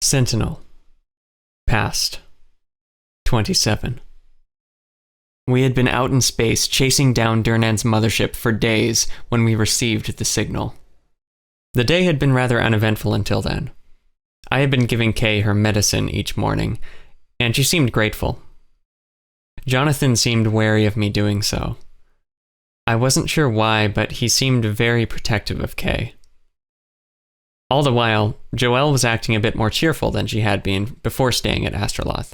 Sentinel. Past. 27. We had been out in space chasing down Duhrnan's mothership for days when we received the signal. The day had been rather uneventful until then. I had been giving Kay her medicine each morning, and she seemed grateful. Jonathan seemed wary of me doing so. I wasn't sure why, but he seemed very protective of Kay. All the while, Joelle was acting a bit more cheerful than she had been before staying at Astroloth.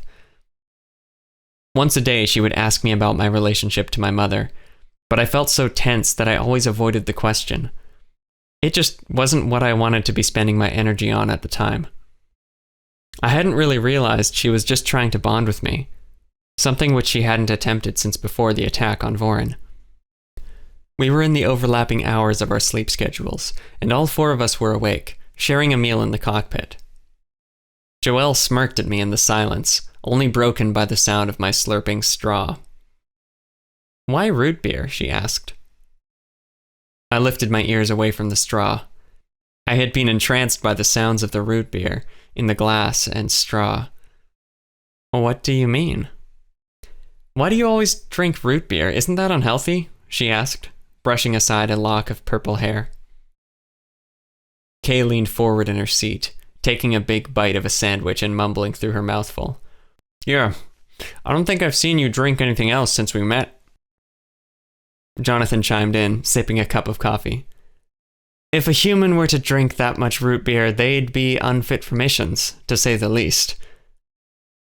Once a day, she would ask me about my relationship to my mother, but I felt so tense that I always avoided the question. It just wasn't what I wanted to be spending my energy on at the time. I hadn't really realized she was just trying to bond with me, something which she hadn't attempted since before the attack on Vorin. We were in the overlapping hours of our sleep schedules, and all four of us were awake, sharing a meal in the cockpit. Joelle smirked at me in the silence, only broken by the sound of my slurping straw. "Why root beer?" she asked. I lifted my ears away from the straw. I had been entranced by the sounds of the root beer in the glass and straw. "What do you mean?" "Why do you always drink root beer? Isn't that unhealthy?" she asked, brushing aside a lock of purple hair. Kay leaned forward in her seat, taking a big bite of a sandwich and mumbling through her mouthful. "Yeah, I don't think I've seen you drink anything else since we met." Jonathan chimed in, sipping a cup of coffee. "If a human were to drink that much root beer, they'd be unfit for missions, to say the least."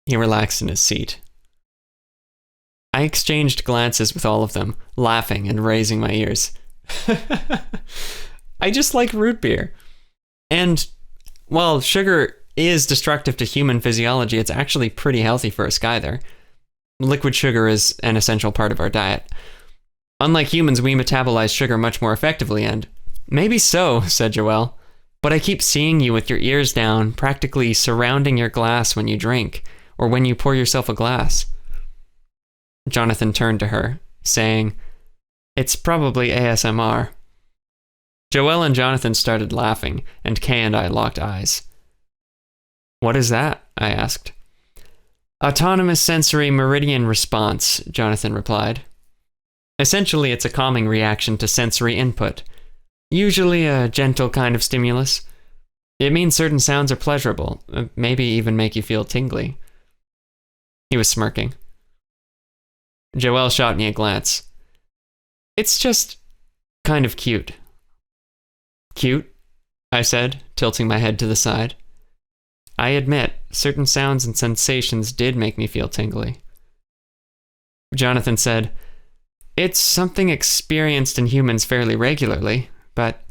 He relaxed in his seat. I exchanged glances with all of them, laughing and raising my ears. I just like root beer. And, while sugar is destructive to human physiology, it's actually pretty healthy for a Skyther. Liquid sugar is an essential part of our diet. Unlike humans, we metabolize sugar much more effectively, and maybe so, said Joelle, but I keep seeing you with your ears down, practically surrounding your glass when you drink, or when you pour yourself a glass. Jonathan turned to her, saying, "It's probably ASMR." Joelle and Jonathan started laughing, and Kay and I locked eyes. "What is that?" I asked. "Autonomous sensory meridian response," Jonathan replied. Essentially, it's a calming reaction to sensory input, usually a gentle kind of stimulus. It means certain sounds are pleasurable, maybe even make you feel tingly. He was smirking. Joelle shot me a glance. "It's just kind of cute." "Cute?" I said, tilting my head to the side. I admit, certain sounds and sensations did make me feel tingly. Jonathan said, "It's something experienced in humans fairly regularly, but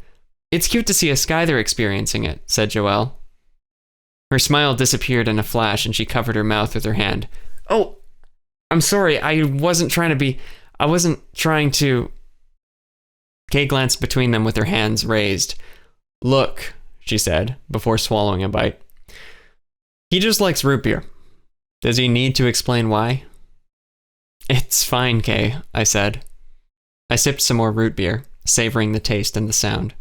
it's cute to see a Skyther experiencing it," said Joelle. Her smile disappeared in a flash and she covered her mouth with her hand. "Oh, I'm sorry, I wasn't trying to... Kay glanced between them with her hands raised. "Look," she said, before swallowing a bite. "He just likes root beer. Does he need to explain why?" "It's fine, Kay," I said. I sipped some more root beer, savoring the taste and the sound.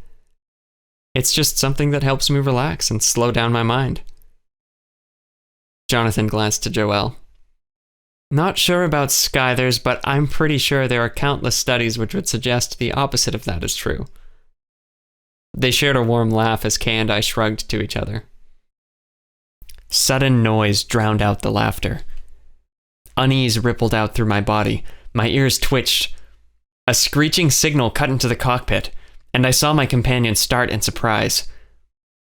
"It's just something that helps me relax and slow down my mind." Jonathan glanced to Joelle. "Not sure about Skythers, but I'm pretty sure there are countless studies which would suggest the opposite of that is true." They shared a warm laugh as Kay and I shrugged to each other. Sudden noise drowned out the laughter. Unease rippled out through my body. My ears twitched. A screeching signal cut into the cockpit, and I saw my companion start in surprise.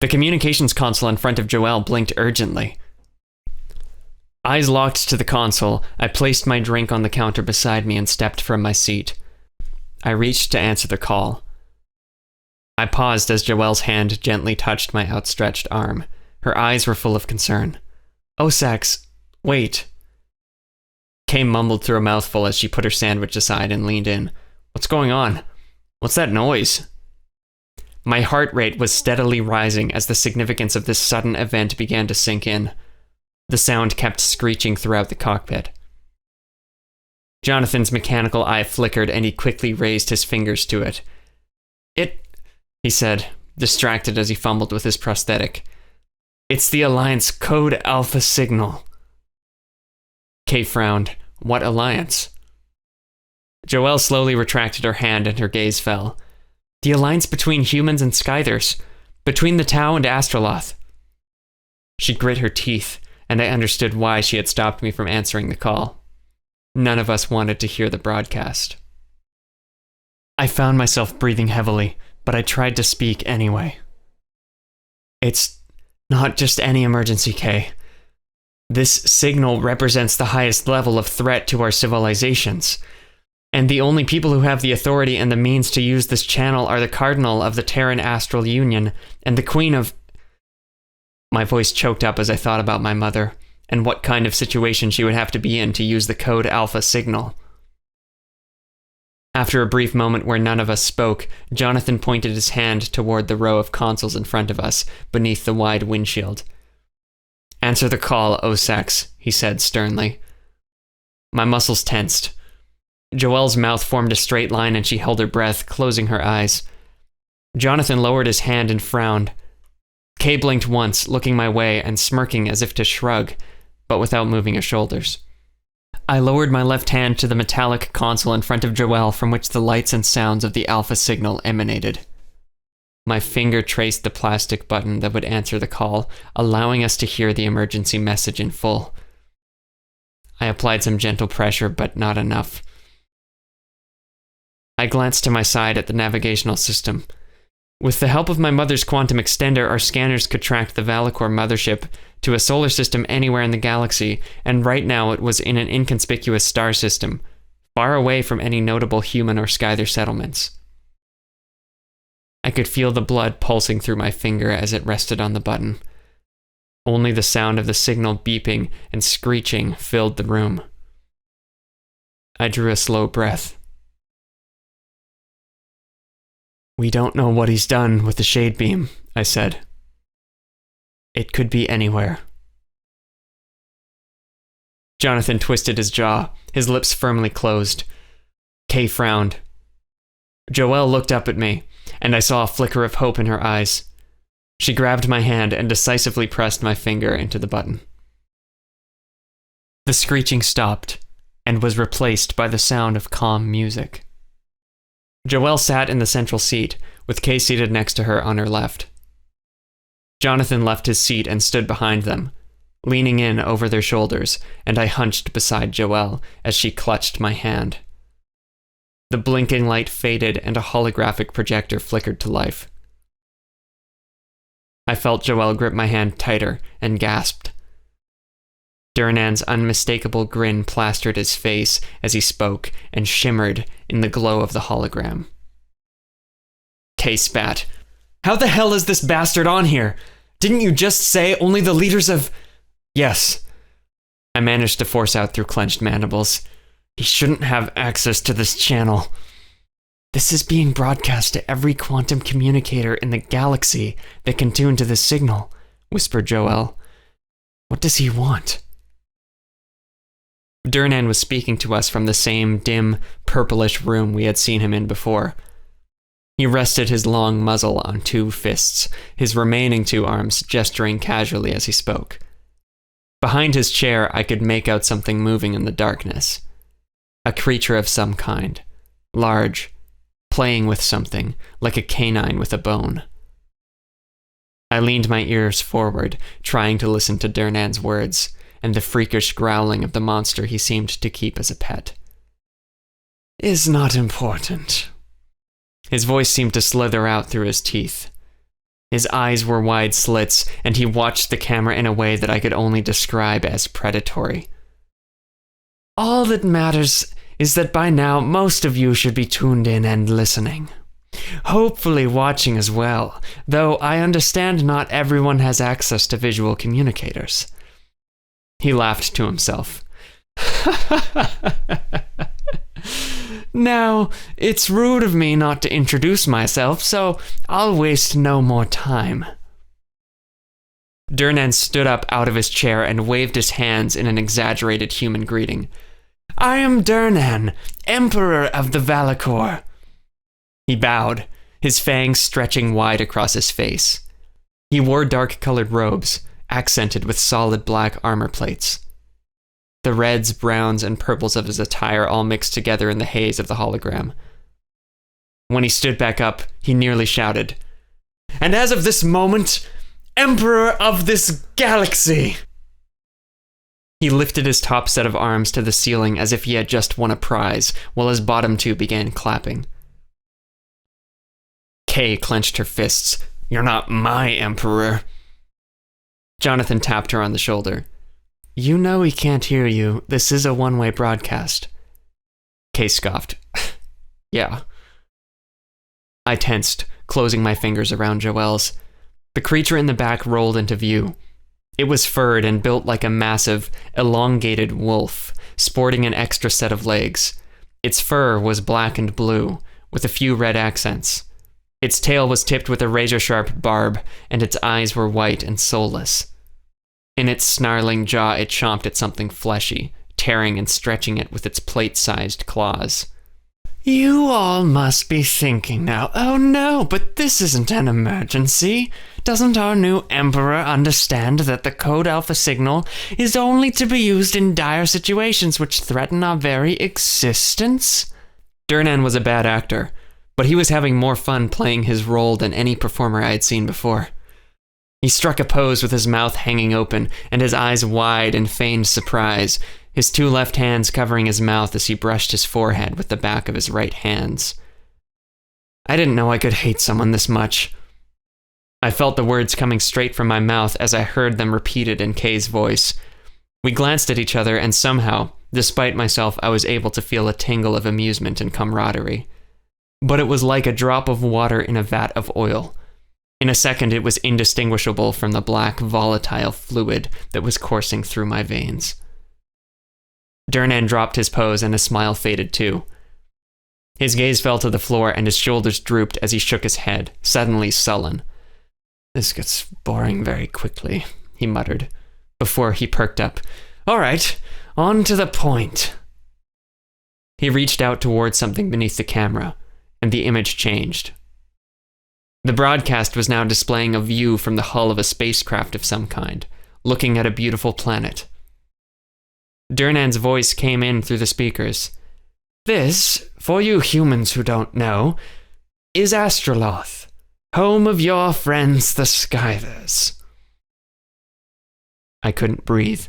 The communications console in front of Joelle blinked urgently. Eyes locked to the console, I placed my drink on the counter beside me and stepped from my seat. I reached to answer the call. I paused as Joelle's hand gently touched my outstretched arm. Her eyes were full of concern. "Osax, wait." Kay mumbled through a mouthful as she put her sandwich aside and leaned in. "What's going on? What's that noise?" My heart rate was steadily rising as the significance of this sudden event began to sink in. The sound kept screeching throughout the cockpit. Jonathan's mechanical eye flickered and he quickly raised his fingers to it. He said, distracted as he fumbled with his prosthetic. It's the Alliance Code Alpha signal. Kay frowned. What alliance? Joelle slowly retracted her hand and her gaze fell. The alliance between humans and Skythers. Between the Tau and Astroloth. She grit her teeth, and I understood why she had stopped me from answering the call. None of us wanted to hear the broadcast. I found myself breathing heavily, but I tried to speak anyway. It's not just any emergency, Kay. This signal represents the highest level of threat to our civilizations. And the only people who have the authority and the means to use this channel are the Cardinal of the Terran Astral Union and the Queen of... My voice choked up as I thought about my mother, and what kind of situation she would have to be in to use the Code Alpha signal. After a brief moment where none of us spoke, Jonathan pointed his hand toward the row of consoles in front of us, beneath the wide windshield. Answer the call, Osax, he said sternly. My muscles tensed. Joelle's mouth formed a straight line and she held her breath, closing her eyes. Jonathan lowered his hand and frowned. Kay blinked once, looking my way and smirking as if to shrug, but without moving her shoulders. I lowered my left hand to the metallic console in front of Joelle from which the lights and sounds of the Alpha signal emanated. My finger traced the plastic button that would answer the call, allowing us to hear the emergency message in full. I applied some gentle pressure, but not enough. I glanced to my side at the navigational system. With the help of my mother's quantum extender, our scanners could track the Valakor mothership to a solar system anywhere in the galaxy, and right now it was in an inconspicuous star system, far away from any notable human or Skyther settlements. I could feel the blood pulsing through my finger as it rested on the button. Only the sound of the signal beeping and screeching filled the room. I drew a slow breath. We don't know what he's done with the shade beam, I said. It could be anywhere. Jonathan twisted his jaw, his lips firmly closed. Kay frowned. Joelle looked up at me, and I saw a flicker of hope in her eyes. She grabbed my hand and decisively pressed my finger into the button. The screeching stopped, and was replaced by the sound of calm music. Joelle sat in the central seat, with Kay seated next to her on her left. Jonathan left his seat and stood behind them, leaning in over their shoulders, and I hunched beside Joelle as she clutched my hand. The blinking light faded and a holographic projector flickered to life. I felt Joelle grip my hand tighter and gasped. Duhrnan's unmistakable grin plastered his face as he spoke and shimmered in the glow of the hologram. Kay spat. How the hell is this bastard on here? Didn't you just say only the leaders of... Yes. I managed to force out through clenched mandibles. He shouldn't have access to this channel. This is being broadcast to every quantum communicator in the galaxy that can tune to this signal, whispered Joelle. What does he want? Duhrnan was speaking to us from the same dim, purplish room we had seen him in before. He rested his long muzzle on two fists, his remaining two arms gesturing casually as he spoke. Behind his chair, I could make out something moving in the darkness. A creature of some kind, large, playing with something, like a canine with a bone. I leaned my ears forward, trying to listen to Duhrnan's words, and the freakish growling of the monster he seemed to keep as a pet. Is not important. His voice seemed to slither out through his teeth. His eyes were wide slits, and he watched the camera in a way that I could only describe as predatory. All that matters is that by now most of you should be tuned in and listening. Hopefully watching as well, though I understand not everyone has access to visual communicators. He laughed to himself. Now, it's rude of me not to introduce myself, so I'll waste no more time. Duhrnan stood up out of his chair and waved his hands in an exaggerated human greeting. I am Duhrnan, Emperor of the Valakor. He bowed, his fangs stretching wide across his face. He wore dark-colored robes, accented with solid black armor plates. The reds, browns, and purples of his attire all mixed together in the haze of the hologram. When he stood back up, he nearly shouted, "And as of this moment, Emperor of this galaxy!" He lifted his top set of arms to the ceiling as if he had just won a prize, while his bottom two began clapping. Kay clenched her fists. "You're not my emperor." Jonathan tapped her on the shoulder. "You know he can't hear you. This is a one-way broadcast." Kay scoffed. "Yeah." I tensed, closing my fingers around Joelle's. The creature in the back rolled into view. It was furred and built like a massive, elongated wolf, sporting an extra set of legs. Its fur was black and blue, with a few red accents. Its tail was tipped with a razor-sharp barb, and its eyes were white and soulless. In its snarling jaw, it chomped at something fleshy, tearing and stretching it with its plate-sized claws. "You all must be thinking now, oh no, but this isn't an emergency. Doesn't our new emperor understand that the Code Alpha signal is only to be used in dire situations which threaten our very existence?" Duhrnan was a bad actor, but he was having more fun playing his role than any performer I had seen before. He struck a pose with his mouth hanging open and his eyes wide in feigned surprise, his two left hands covering his mouth as he brushed his forehead with the back of his right hands. I didn't know I could hate someone this much. I felt the words coming straight from my mouth as I heard them repeated in Kay's voice. We glanced at each other, and somehow, despite myself, I was able to feel a tingle of amusement and camaraderie. But it was like a drop of water in a vat of oil. In a second, it was indistinguishable from the black, volatile fluid that was coursing through my veins. Duhrnan dropped his pose and his smile faded too. His gaze fell to the floor and his shoulders drooped as he shook his head, suddenly sullen. "This gets boring very quickly," he muttered, before he perked up. "All right, on to the point." He reached out toward something beneath the camera, and the image changed. The broadcast was now displaying a view from the hull of a spacecraft of some kind, looking at a beautiful planet. Duhrnan's voice came in through the speakers. "This, for you humans who don't know, is Astroloth, home of your friends the Skythers." I couldn't breathe.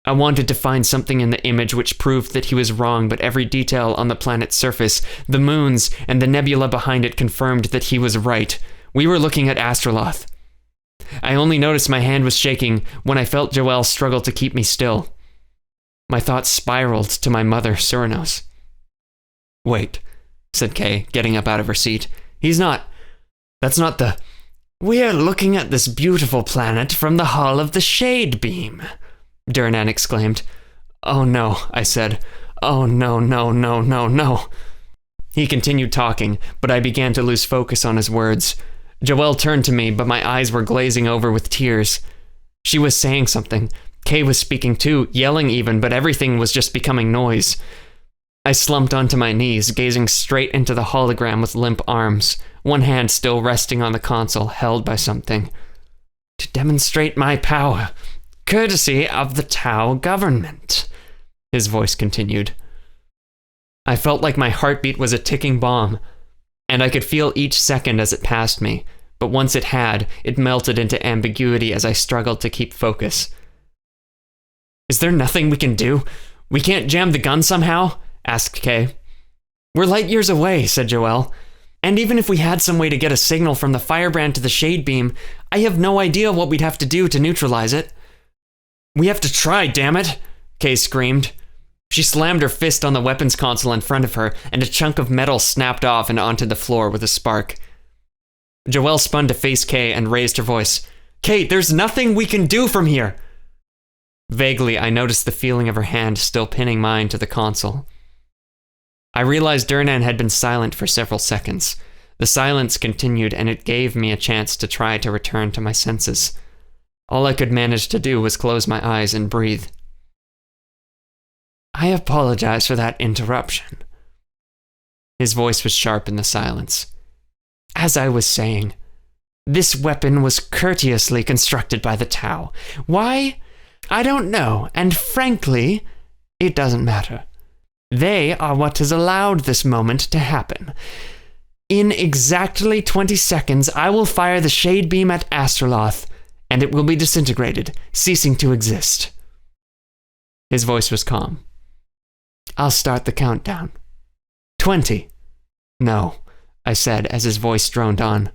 I wanted to find something in the image which proved that he was wrong, but every detail on the planet's surface, the moons, and the nebula behind it confirmed that he was right. We were looking at Astroloth. I only noticed my hand was shaking when I felt Joelle struggle to keep me still. My thoughts spiraled to my mother, Cyrano's. "Wait," said Kay, getting up out of her seat. That's not the... "We're looking at this beautiful planet from the hull of the Shade Beam," Duhrnan exclaimed. "Oh no," I said. "Oh no, no, no, no, no." He continued talking, but I began to lose focus on his words. Joelle turned to me, but my eyes were glazing over with tears. She was saying something. Kay was speaking too, yelling even, but everything was just becoming noise. I slumped onto my knees, gazing straight into the hologram with limp arms, one hand still resting on the console, held by something. "To demonstrate my power, courtesy of the Tau government," his voice continued. I felt like my heartbeat was a ticking bomb, and I could feel each second as it passed me, but once it had, it melted into ambiguity as I struggled to keep focus. "Is there nothing we can do? We can't jam the gun somehow?" asked Kay. "We're light years away," said Joelle. "And even if we had some way to get a signal from the firebrand to the Shade Beam, I have no idea what we'd have to do to neutralize it." "We have to try, damn it!" Kay screamed. She slammed her fist on the weapons console in front of her, and a chunk of metal snapped off and onto the floor with a spark. Joelle spun to face Kay and raised her voice. "Kay, there's nothing we can do from here!" Vaguely, I noticed the feeling of her hand still pinning mine to the console. I realized Duhrnan had been silent for several seconds. The silence continued, and it gave me a chance to try to return to my senses. All I could manage to do was close my eyes and breathe. "I apologize for that interruption." His voice was sharp in the silence. "As I was saying, This weapon was courteously constructed by the Tau. Why? I don't know, and frankly, it doesn't matter. They are what has allowed this moment to happen. In exactly 20 seconds, I will fire the shade beam at Astroloth, and it will be disintegrated, ceasing to exist. His voice was calm. I'll start the countdown. 20. No, I said as his voice droned on.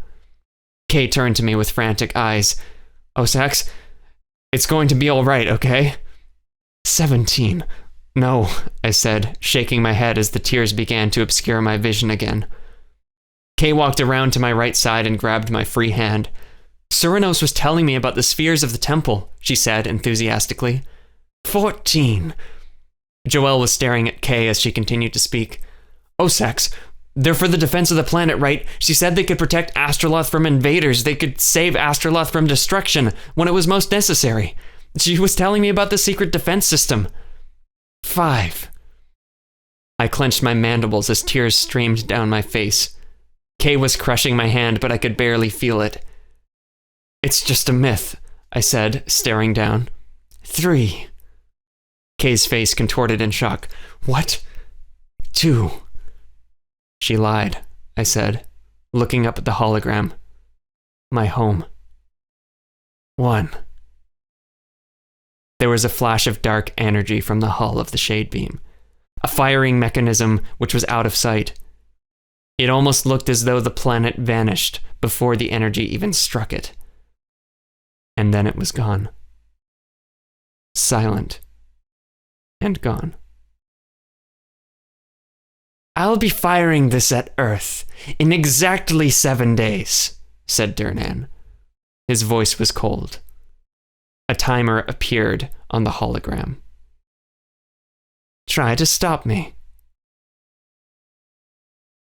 Kay turned to me with frantic eyes. Osax, it's going to be all right, okay? 17. No, I said, shaking my head as the tears began to obscure my vision again. Kay walked around to my right side and grabbed my free hand. Cyrano was telling me about the spheres of the temple, she said enthusiastically. 14. Joelle was staring at Kay as she continued to speak. Osax, they're for the defense of the planet, right? She said they could protect Astroloth from invaders. They could save Astroloth from destruction when it was most necessary. She was telling me about the secret defense system. 5. I clenched my mandibles as tears streamed down my face. Kay was crushing my hand, but I could barely feel it. It's just a myth, I said, staring down. 3. Kay's face contorted in shock. What? 2. She lied, I said, looking up at the hologram. My home. 1. There was a flash of dark energy from the hull of the shade beam, a firing mechanism which was out of sight. It almost looked as though the planet vanished before the energy even struck it. And then it was gone. Silent. And gone. I'll be firing this at Earth in exactly 7 days, said Duhrnan. His voice was cold. A timer appeared on the hologram. Try to stop me.